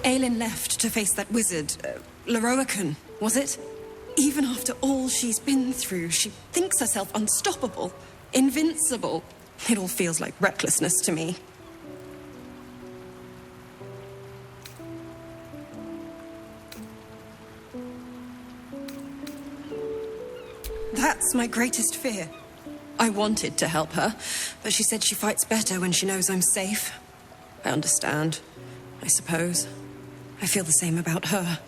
Aelin left to face that wizard, Lorroakan, was it? Even after all she's been through, she thinks herself unstoppable, invincible. It all feels like recklessness to me. That's my greatest fear. I wanted to help her, but she said she fights better when she knows I'm safe. I understand, I suppose. I feel the same about her.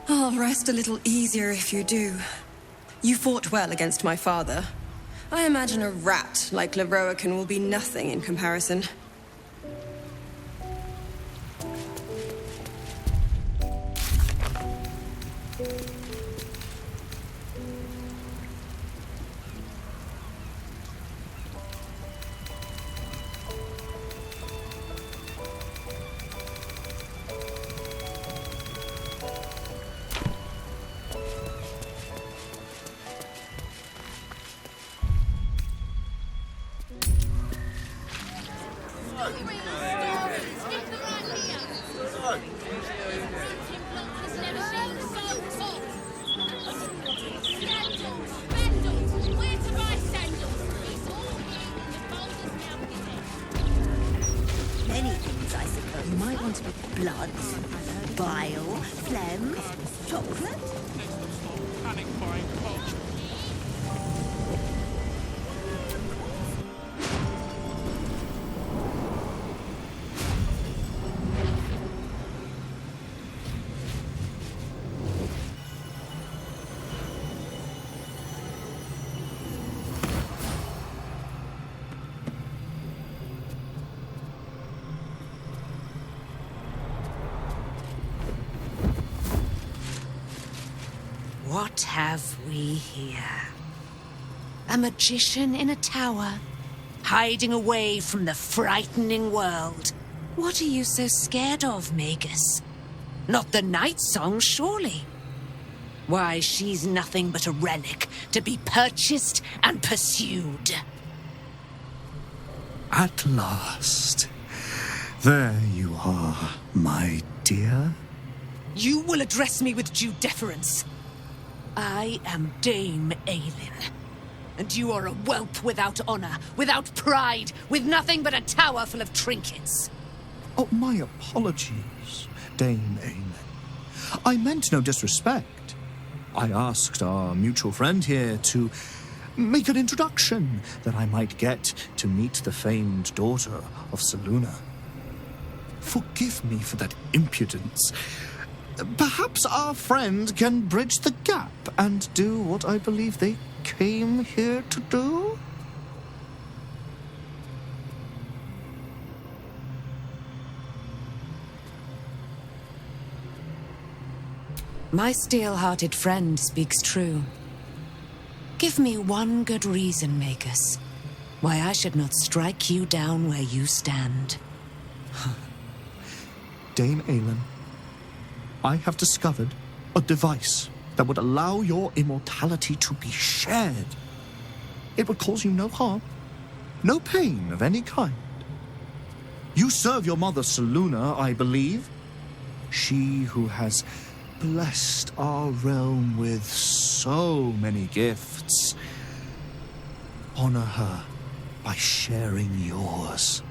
I'll rest a little easier if you do. You fought well against my father. I imagine a rat like Lorroakan will be nothing in comparison. Blood, bile, phlegm, chocolate. Panic buying culture. What have we here? A magician in a tower, hiding away from the frightening world. What are you so scared of, Magus? Not the night song, surely? Why, she's nothing but a relic to be purchased and pursued. At last. There you are, my dear. You will address me with due deference. I am Dame Aelin, and you are a whelp without honor, without pride, with nothing but a tower full of trinkets. Oh, my apologies, Dame Aelin. I meant no disrespect. I asked our mutual friend here to make an introduction, that I might get to meet the famed daughter of Selûne. Forgive me for that impudence. Perhaps our friend can bridge the gap and do what I believe they came here to do? My steel-hearted friend speaks true. Give me one good reason, Magus, why I should not strike you down where you stand. Dame Aelin, I have discovered a device that would allow your immortality to be shared. It would cause you no harm, no pain of any kind. You serve your mother Selûne, I believe. She who has blessed our realm with so many gifts. Honor her by sharing yours.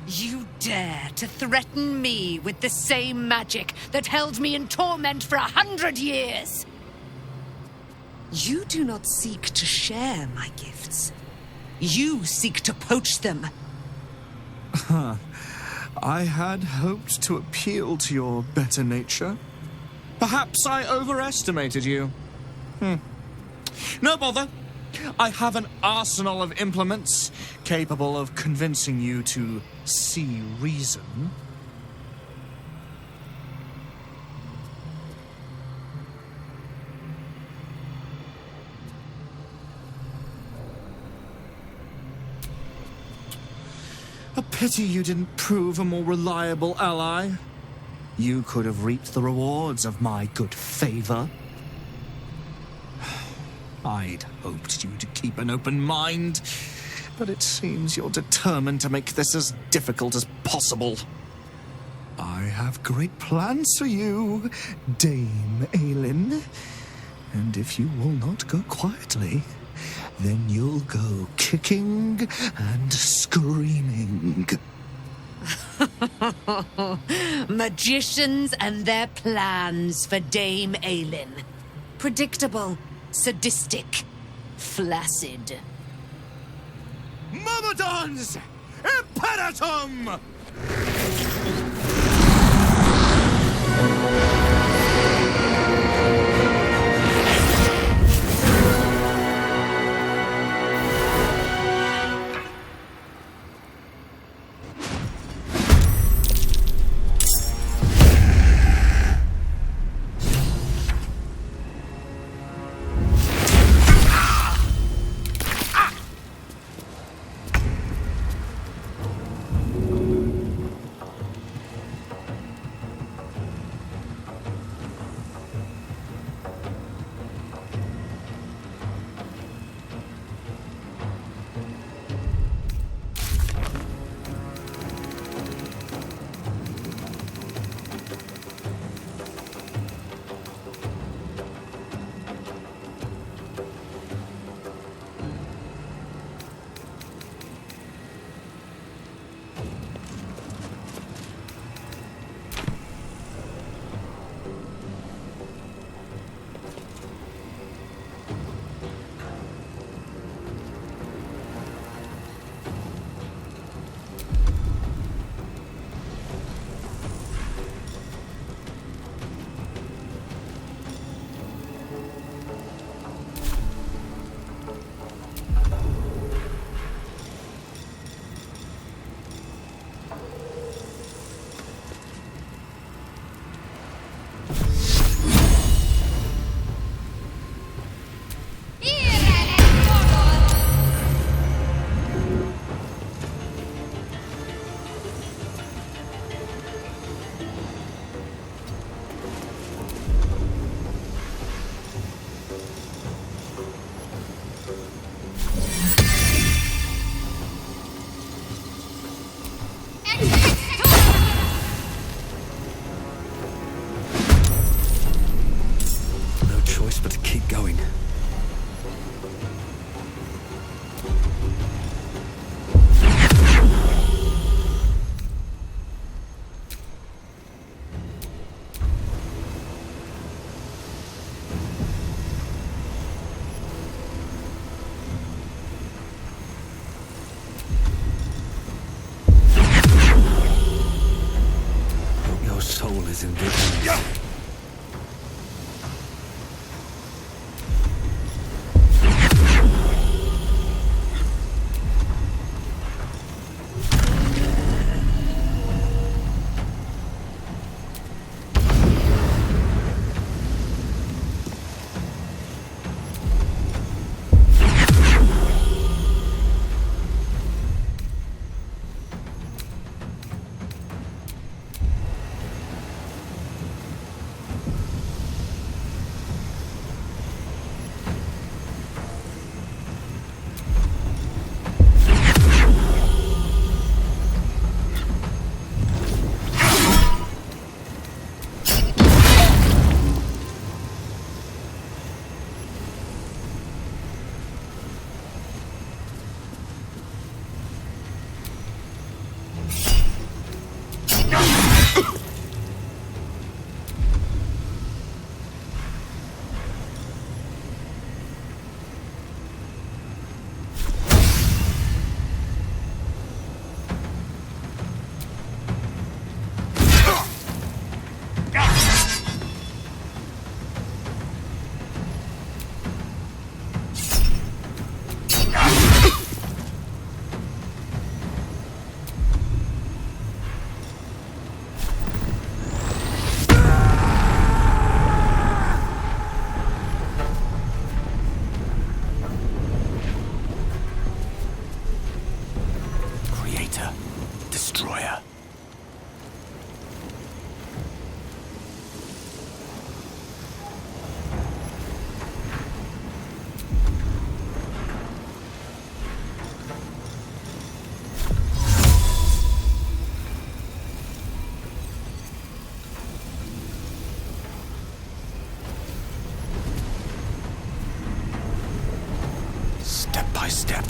You dare to threaten me with the same magic that held me in torment for 100 years? You do not seek to share my gifts. You seek to poach them. I had hoped to appeal to your better nature. Perhaps I overestimated you. No bother. I have an arsenal of implements capable of convincing you to see reason. A pity you didn't prove a more reliable ally. You could have reaped the rewards of my good favor. I'd hoped you to keep an open mind. but it seems you're determined to make this as difficult as possible. I have great plans for you, Dame Aelin. And if you will not go quietly, then you'll go kicking and screaming. Magicians and their plans for Dame Aelin. Predictable, sadistic, flaccid. Myrmidons! Imperatum! step by step.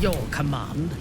Your command.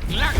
Glad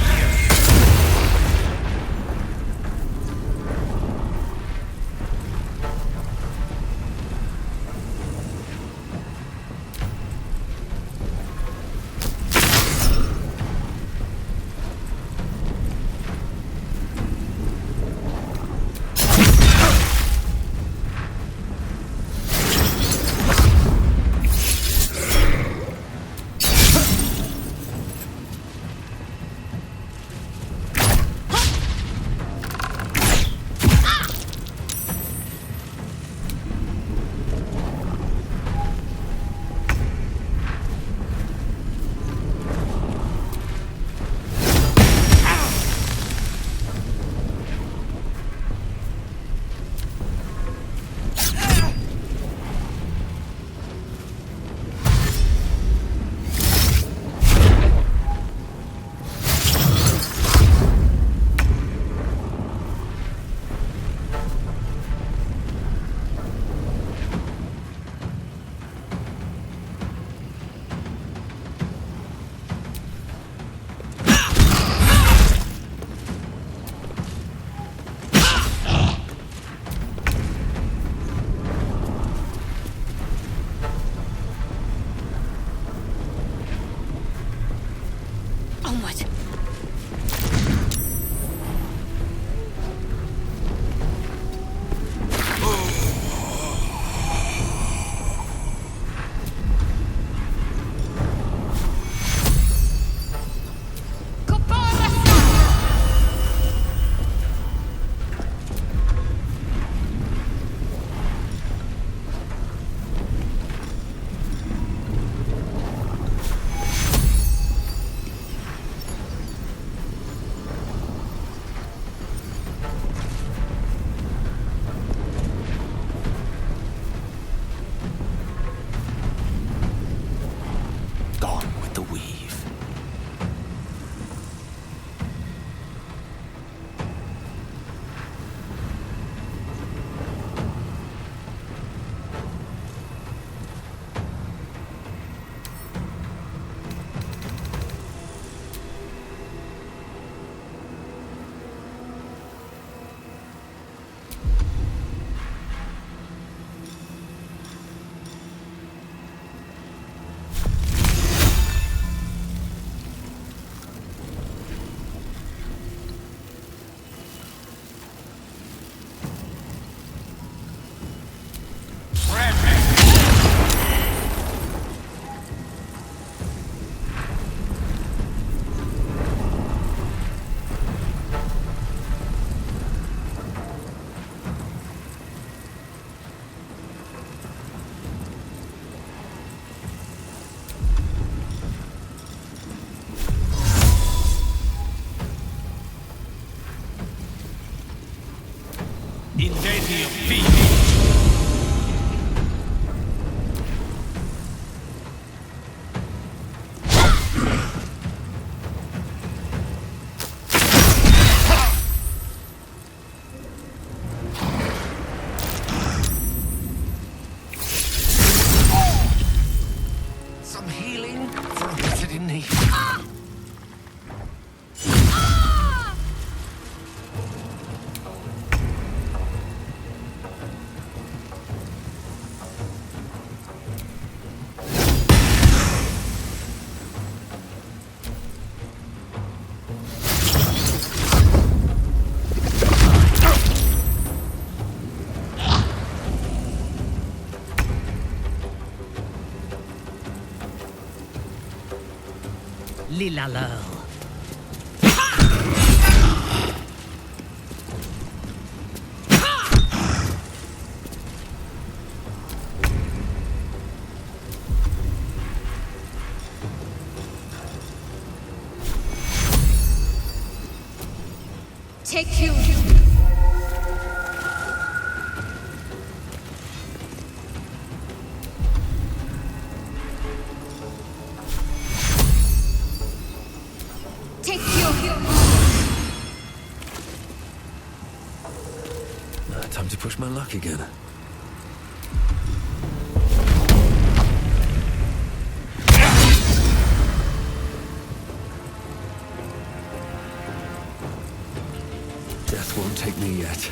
Lilla Lurl. Take you. Take you. Time to push my luck again. Death won't take me yet.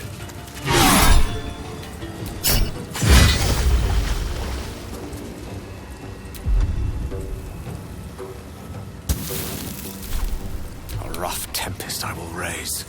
A rough tempest I will raise.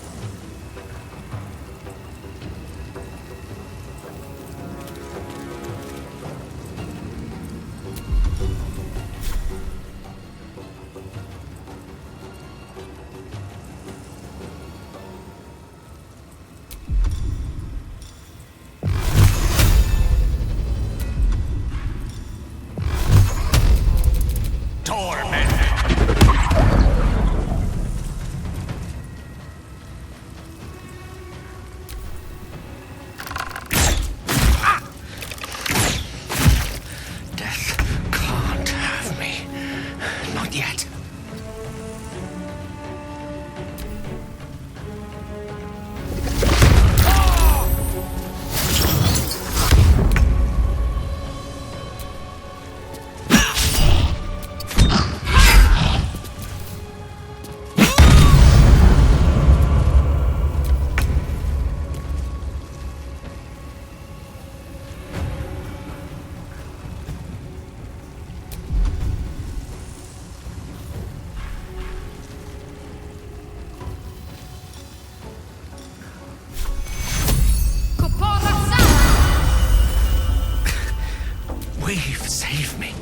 Save me.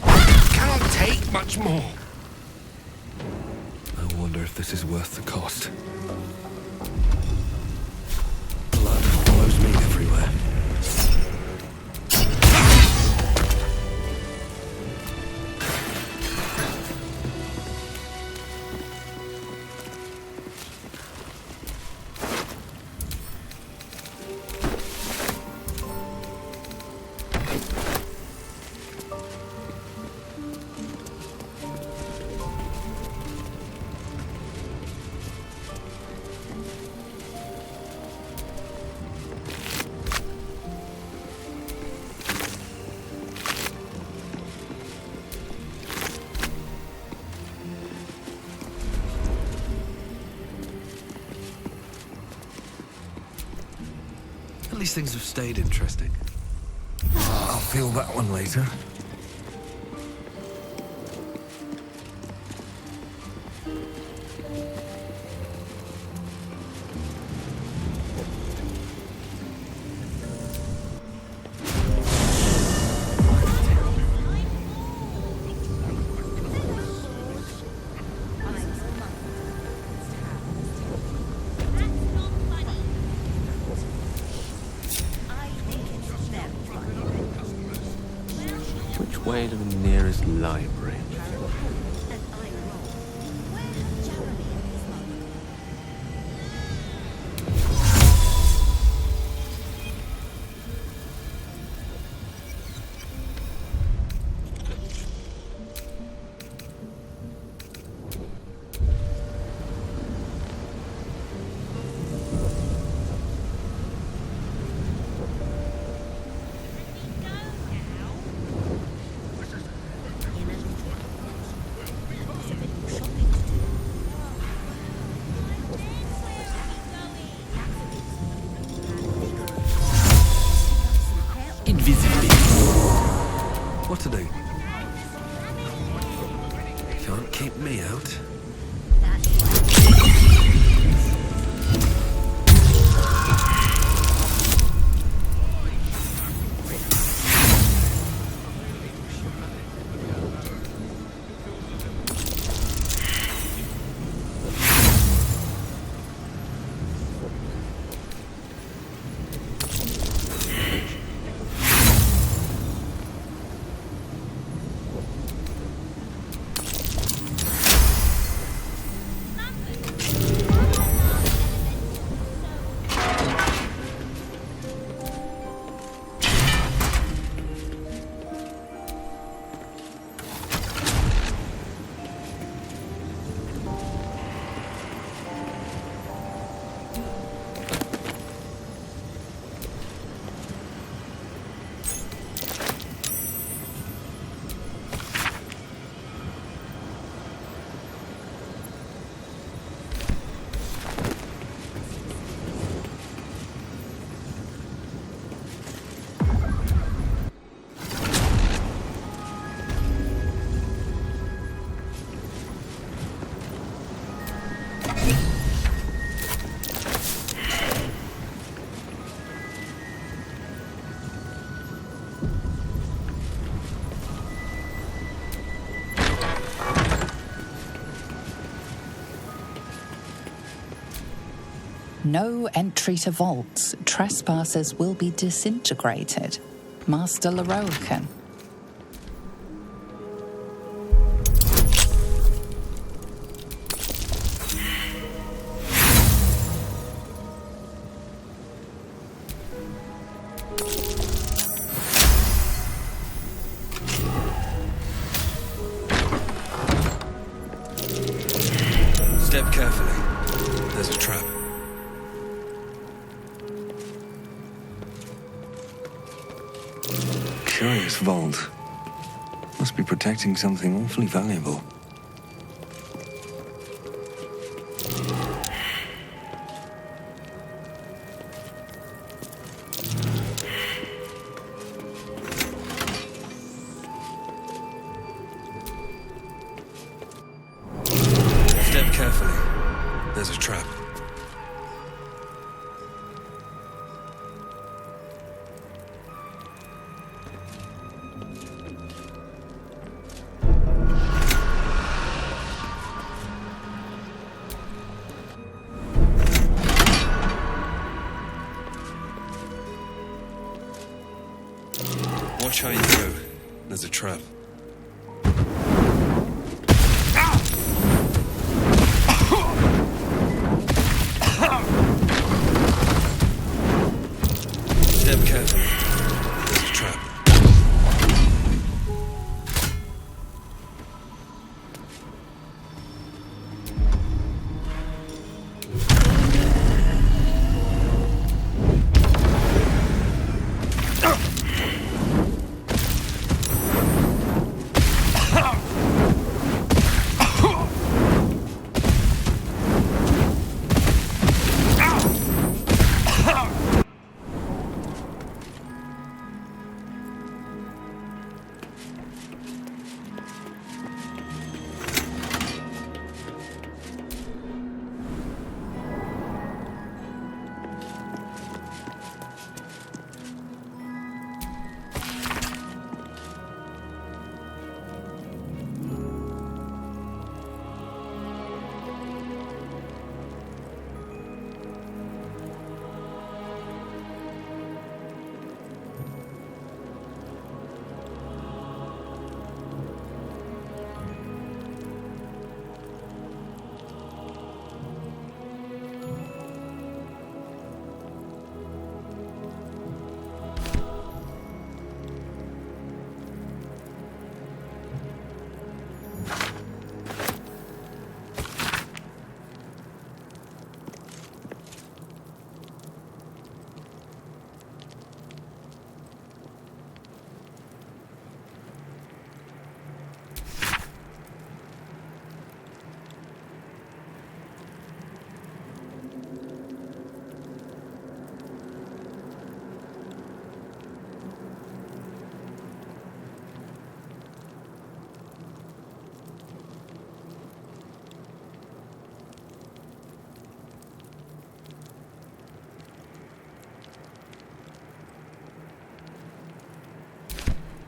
Cannot take much more. I wonder if this is worth the cost. Blood follows me everywhere. At least things have stayed interesting. I'll feel that one later. Which way to the nearest library? What to do? Can't keep me out. No entry to vaults. Trespassers will be disintegrated. Master Lorroakan. Step carefully. There's a trap. Curious vault. Must be protecting something awfully valuable. Step carefully. There's a trap. Watch how you go. There's a trap. Step carefully. There's a trap.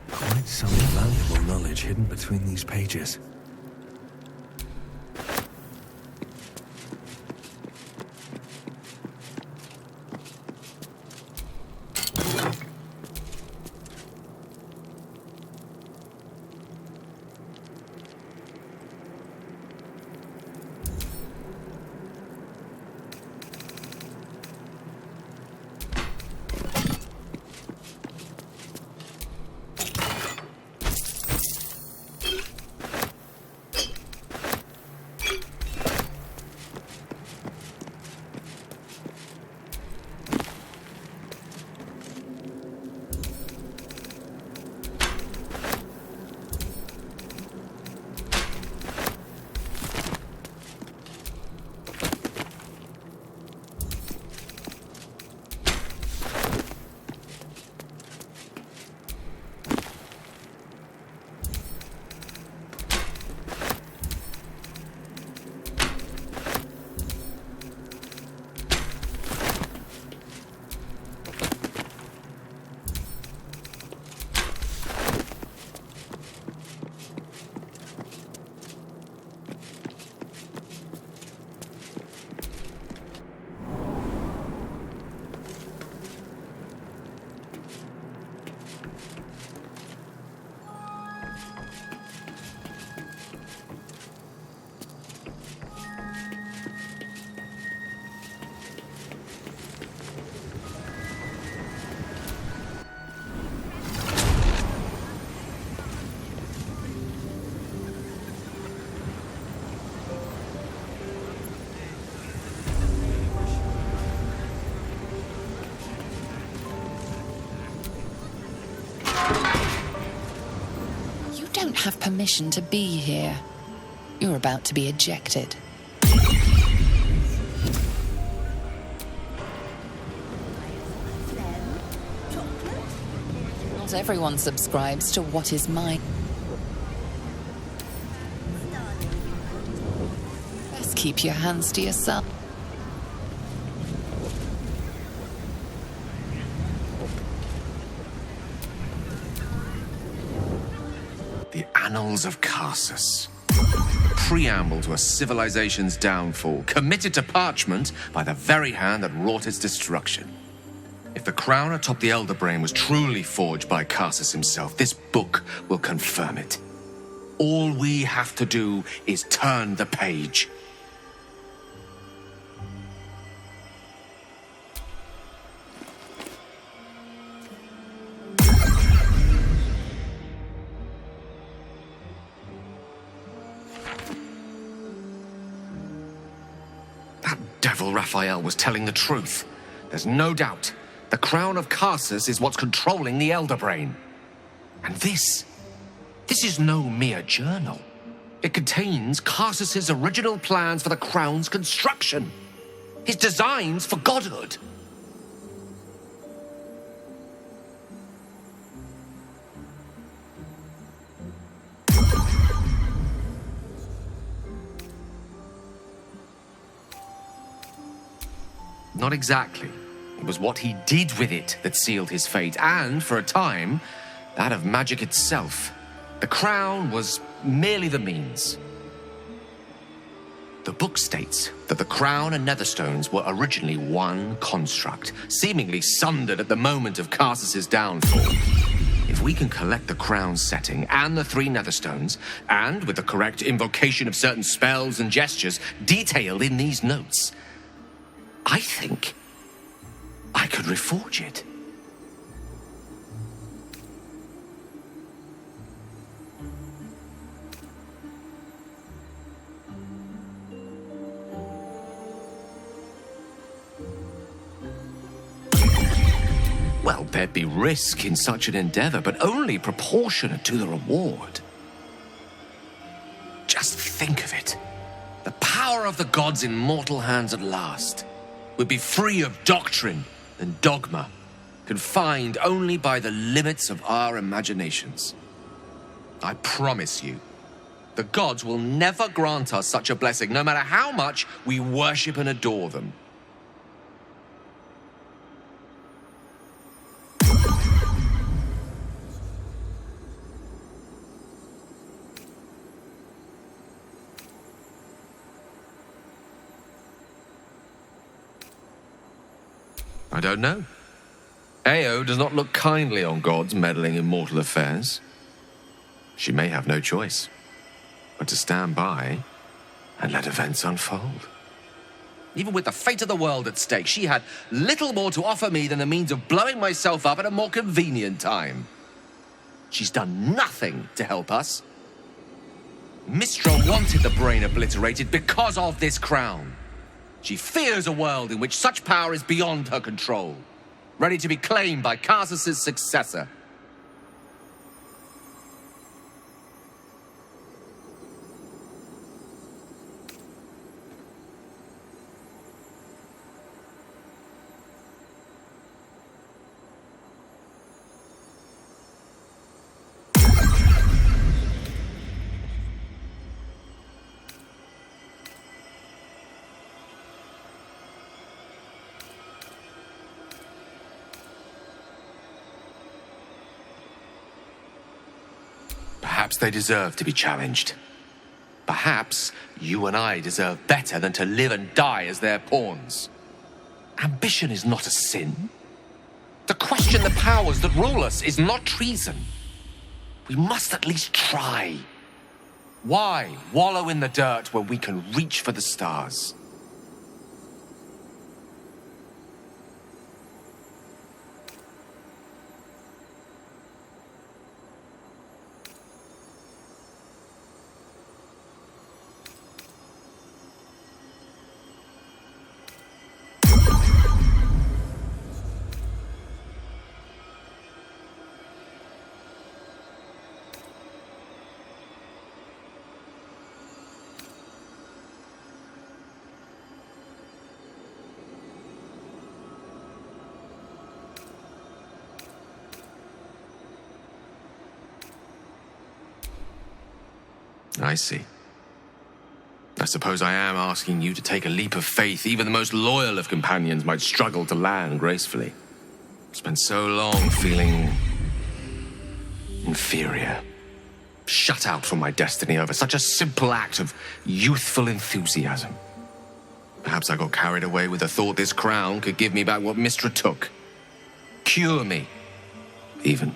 Quite some valuable knowledge hidden between these pages. Don't have permission to be here. You're about to be ejected. Not everyone subscribes to what is mine. Best keep your hands to yourself. The Annals of Karsus. Preamble to a civilization's downfall, committed to parchment by the very hand that wrought its destruction. If the crown atop the Elder Brain was truly forged by Karsus himself, this book will confirm it. All we have to do is turn the page. Devil Raphael was telling the truth. There's no doubt. The crown of Karsus is what's controlling the Elder Brain. And this is no mere journal. It contains Karsus's original plans for the crown's construction. His designs for godhood. Not exactly. It was what he did with it that sealed his fate, and, for a time, that of magic itself. The crown was merely the means. The book states that the crown and netherstones were originally one construct, seemingly sundered at the moment of Karsus's downfall. If we can collect the crown's setting and the 3 netherstones, and with the correct invocation of certain spells and gestures detailed in these notes, I think I could reforge it. Well, there'd be risk in such an endeavor, but only proportionate to the reward. Just think of it. The power of the gods in mortal hands at last. Would be free of doctrine and dogma, confined only by the limits of our imaginations. I promise you, the gods will never grant us such a blessing, no matter how much we worship and adore them. I don't know. Ao does not look kindly on gods meddling in mortal affairs. She may have no choice but to stand by and let events unfold. Even with the fate of the world at stake, she had little more to offer me than the means of blowing myself up at a more convenient time. She's done nothing to help us. Mystra wanted the brain obliterated because of this crown. She fears a world in which such power is beyond her control, ready to be claimed by Karsus's successor. Perhaps they deserve to be challenged. Perhaps you and I deserve better than to live and die as their pawns. Ambition is not a sin. To question the powers that rule us is not treason. We must at least try. Why wallow in the dirt when we can reach for the stars? I see. I suppose I am asking you to take a leap of faith even the most loyal of companions might struggle to land gracefully. I've spent so long feeling inferior, shut out from my destiny over such a simple act of youthful enthusiasm. Perhaps I got carried away with the thought this crown could give me back what Mystra took. Cure me, even.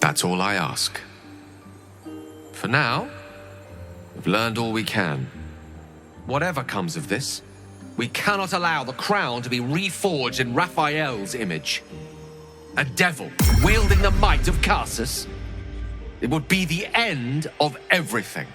That's all I ask. For now, we've learned all we can. Whatever comes of this, we cannot allow the crown to be reforged in Raphael's image. A devil wielding the might of Karsus. It would be the end of everything.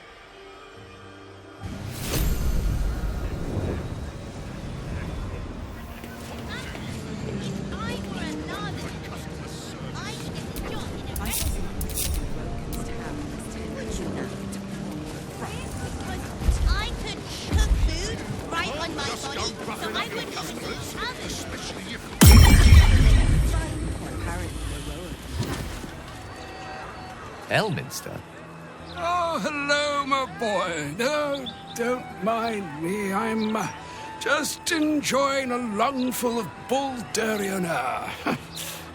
Elminster? Oh, hello, my boy. No, don't mind me. I'm just enjoying a lungful of Baldurian air.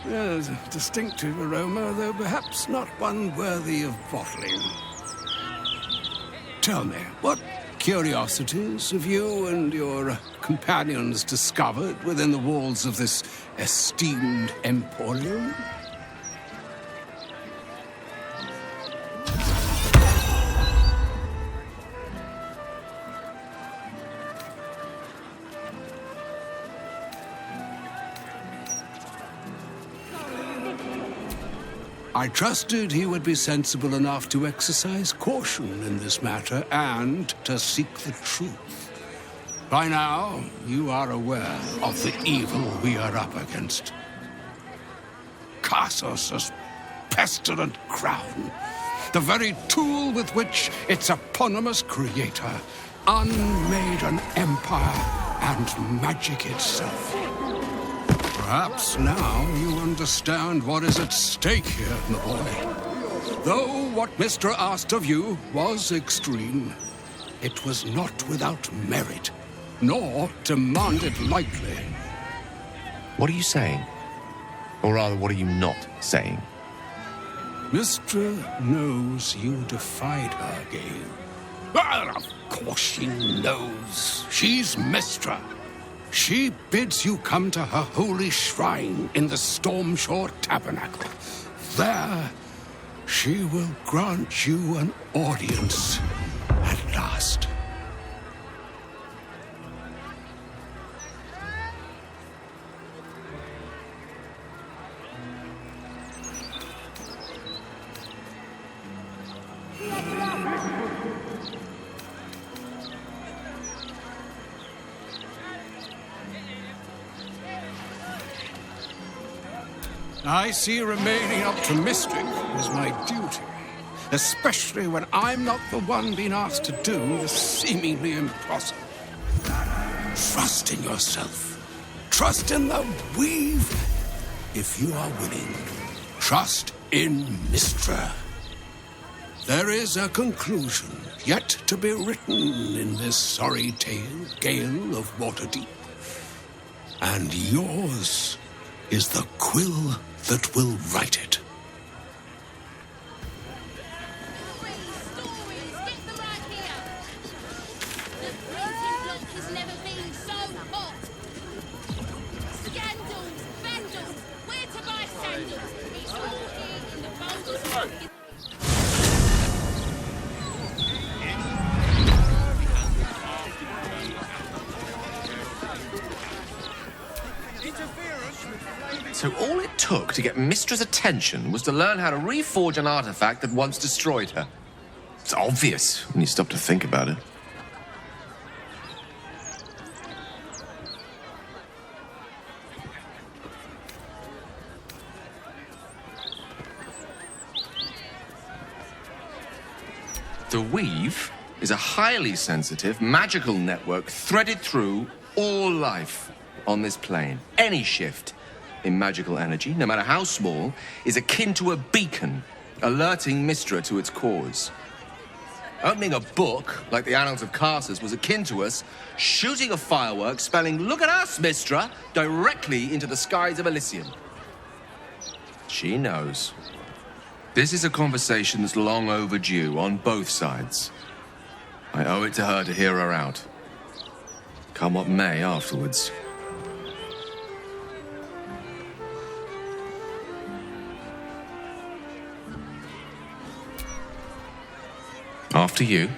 There's a distinctive aroma, though perhaps not one worthy of bottling. Tell me, what curiosities have you and your companions discovered within the walls of this esteemed emporium? I trusted he would be sensible enough to exercise caution in this matter and to seek the truth. By now, you are aware of the evil we are up against. Karsus' pestilent crown, the very tool with which its eponymous creator unmade an empire and magic itself. Perhaps now you understand what is at stake here, my boy. Though what Mystra asked of you was extreme, it was not without merit, nor demanded lightly. What are you saying? Or rather, what are you not saying? Mystra knows you defied her, Gale. Well, of course she knows. She's Mystra. She bids you come to her holy shrine in the Stormshore Tabernacle. There, she will grant you an audience at last. I see remaining optimistic is my duty, especially when I'm not the one being asked to do the seemingly impossible. Trust in yourself. Trust in the weave, if you are willing. Trust in Mystra, There is a conclusion yet to be written in this sorry tale, Gale of Waterdeep. And yours is the quill that will write it. So all it took to get Mystra's attention was to learn how to reforge an artifact that once destroyed her. It's obvious when you stop to think about it. The Weave is a highly sensitive, magical network threaded through all life on this plane. Any shift in magical energy, no matter how small, is akin to a beacon, alerting Mystra to its cause. Opening a book, like the Annals of Karsus, was akin to us shooting a firework spelling, "Look at us, Mystra," directly into the skies of Elysium. She knows. This is a conversation that's long overdue on both sides. I owe it to her to hear her out. Come what may afterwards. After you.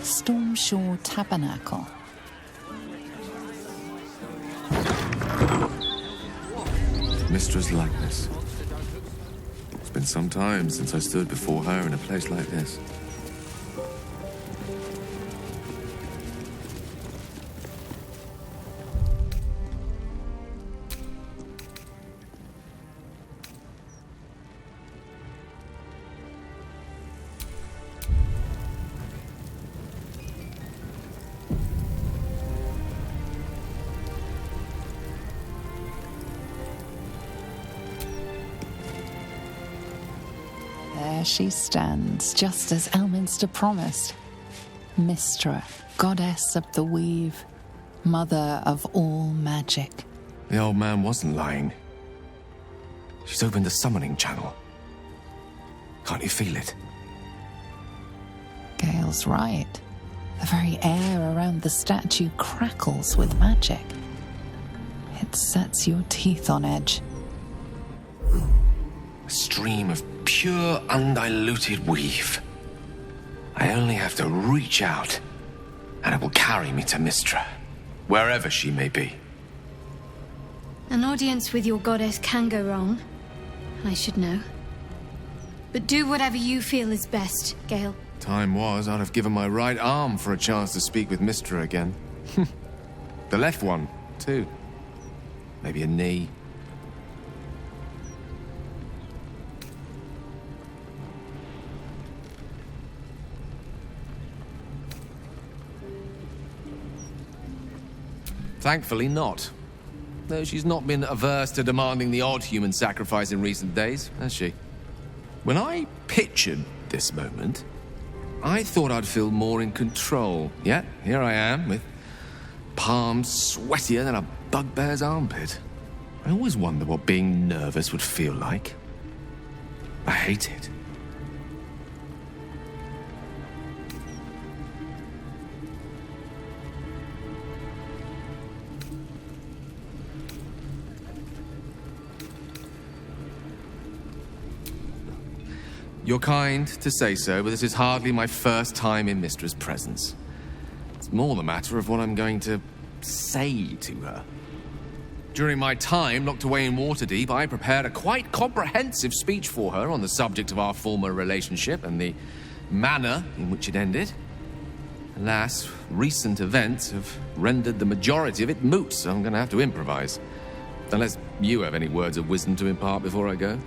Stormshore Tabernacle. Mystra's likeness. It's been some time since I stood before her in a place like this. There she stands, just as Elminster promised. Mystra, goddess of the Weave, mother of all magic. The old man wasn't lying. She's opened the summoning channel. Can't you feel it? Gale's right. The very air around the statue crackles with magic. It sets your teeth on edge. A stream of pure, undiluted weave. I only have to reach out, and it will carry me to Mystra, wherever she may be. An audience with your goddess can go wrong. I should know. But do whatever you feel is best, Gale. Time was I'd have given my right arm for a chance to speak with Mystra again. The left one, too. Maybe a knee. Thankfully not. Though she's not been averse to demanding the odd human sacrifice in recent days, has she? When I pictured this moment, I thought I'd feel more in control. Yet, here I am, with palms sweatier than a bugbear's armpit. I always wonder what being nervous would feel like. I hate it. You're kind to say so, but this is hardly my first time in Mystra's presence. It's more the matter of what I'm going to say to her. During my time locked away in Waterdeep, I prepared a quite comprehensive speech for her on the subject of our former relationship and the manner in which it ended. Alas, recent events have rendered the majority of it moot, so I'm going to have to improvise. Unless you have any words of wisdom to impart before I go.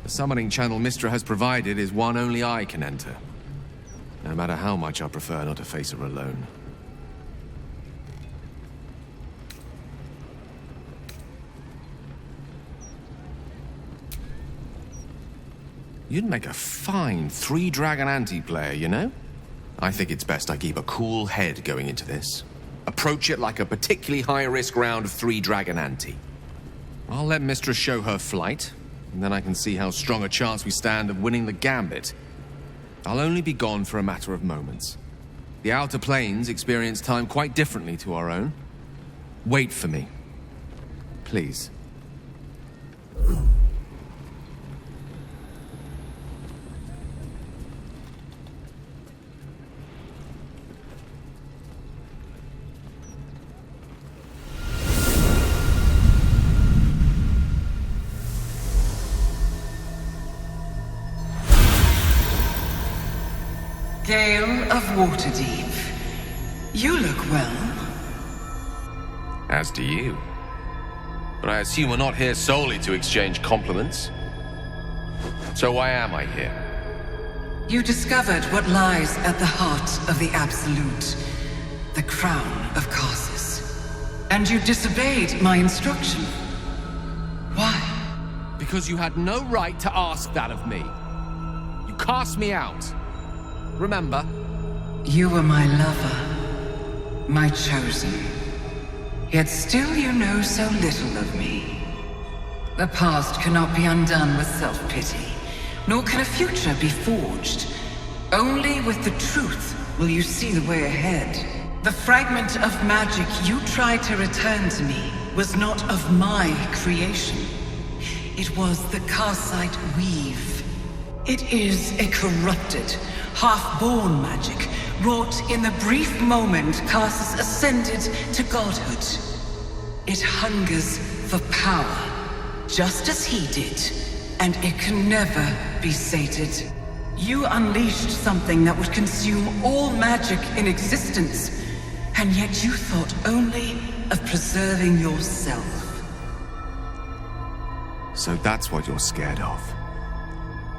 The summoning channel Mystra has provided is one only I can enter. No matter how much I prefer not to face her alone. You'd make a fine three-dragon anti-player, you know? I think it's best I keep a cool head going into this. Approach it like a particularly high-risk round of three-dragon ante. I'll let Mystra show her flight, and then I can see how strong a chance we stand of winning the gambit. I'll only be gone for a matter of moments. The Outer Planes experience time quite differently to our own. Wait for me. Please. Gale of Waterdeep. You look well. As do you. But I assume we're not here solely to exchange compliments. So why am I here? You discovered what lies at the heart of the Absolute, the crown of Karsus. And you disobeyed my instruction. Why? Because you had no right to ask that of me. You cast me out. Remember? You were my lover, my chosen. Yet still you know so little of me. The past cannot be undone with self-pity, nor can a future be forged. Only with the truth will you see the way ahead. The fragment of magic you tried to return to me was not of my creation. It was the Karsite weave. It is a corrupted, half-born magic, wrought in the brief moment Karsus ascended to godhood. It hungers for power, just as he did, and it can never be sated. You unleashed something that would consume all magic in existence, and yet you thought only of preserving yourself. So that's what you're scared of.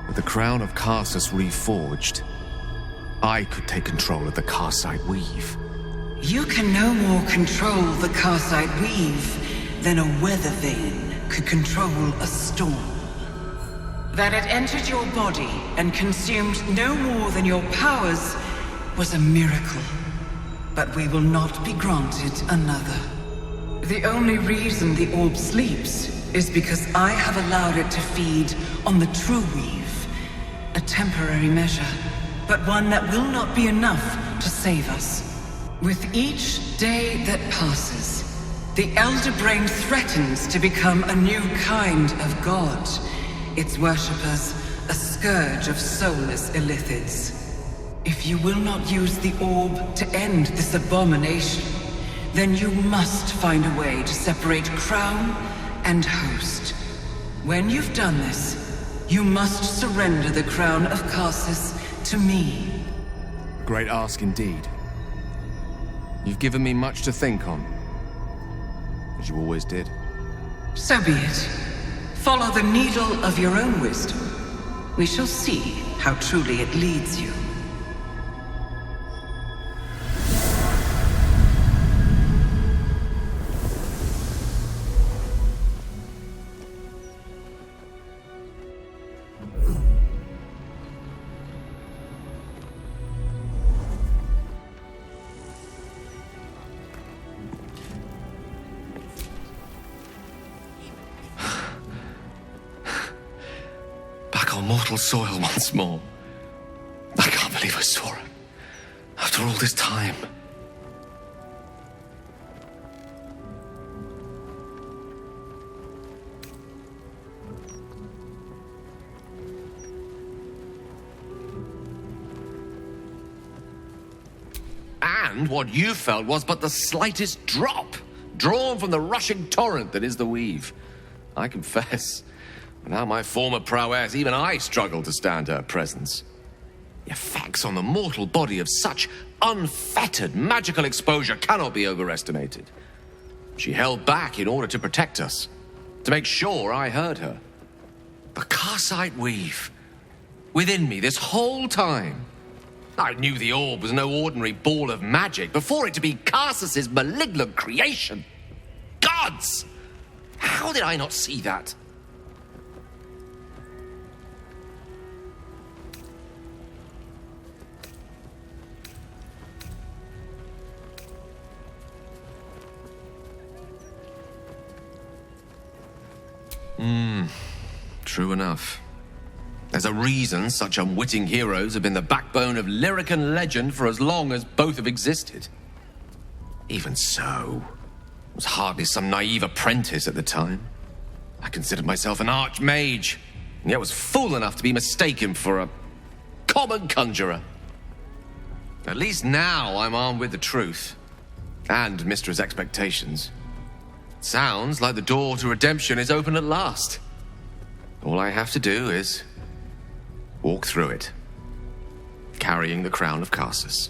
With the crown of Karsus reforged, I could take control of the Karsite weave. You can no more control the Karsite weave than a weather vane could control a storm. That it entered your body and consumed no more than your powers was a miracle. But we will not be granted another. The only reason the orb sleeps is because I have allowed it to feed on the true weave. A temporary measure, but one that will not be enough to save us. With each day that passes, the Elder Brain threatens to become a new kind of god. Its worshippers, a scourge of soulless illithids. If you will not use the orb to end this abomination, then you must find a way to separate crown and host. When you've done this, you must surrender the crown of Karsus to me. Great ask indeed. You've given me much to think on, as you always did. So be it. Follow the needle of your own wisdom. We shall see how truly it leads you. Mortal soil once more. I can't believe I saw it. After all this time. And what you felt was but the slightest drop, drawn from the rushing torrent that is the weave. I confess, without my former prowess, even I struggle to stand her presence. The effects on the mortal body of such unfettered magical exposure cannot be overestimated. She held back in order to protect us, to make sure I heard her. The Karsite weave. Within me this whole time. I knew the orb was no ordinary ball of magic before it to be Karsus's malignant creation. Gods! How did I not see that? True enough. There's a reason such unwitting heroes have been the backbone of lyric and legend for as long as both have existed. Even so, I was hardly some naive apprentice at the time. I considered myself an archmage, and yet was fool enough to be mistaken for a common conjurer. At least now I'm armed with the truth, and Mystra's expectations. Sounds like the door to redemption is open at last. All I have to do is walk through it, carrying the crown of Karsus.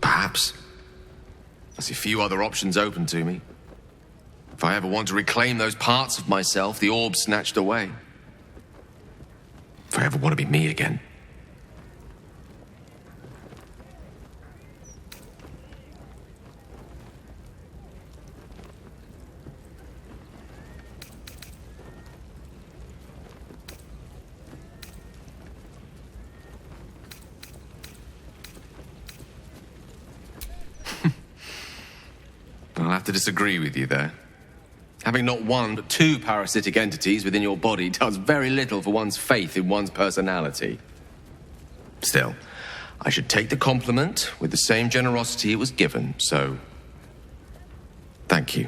Perhaps. I see few other options open to me. If I ever want to reclaim those parts of myself the orb snatched away. If I ever want to be me again. I'll have to disagree with you there. Having not one but two parasitic entities within your body does very little for one's faith in one's personality. Still, I should take the compliment with the same generosity it was given, so thank you.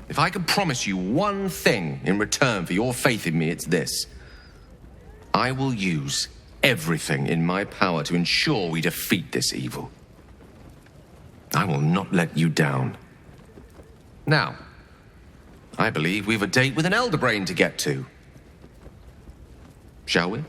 If I can promise you one thing in return for your faith in me, it's this. I will use everything in my power to ensure we defeat this evil. I will not let you down. Now, I believe we've a date with an elder brain to get to. Shall we?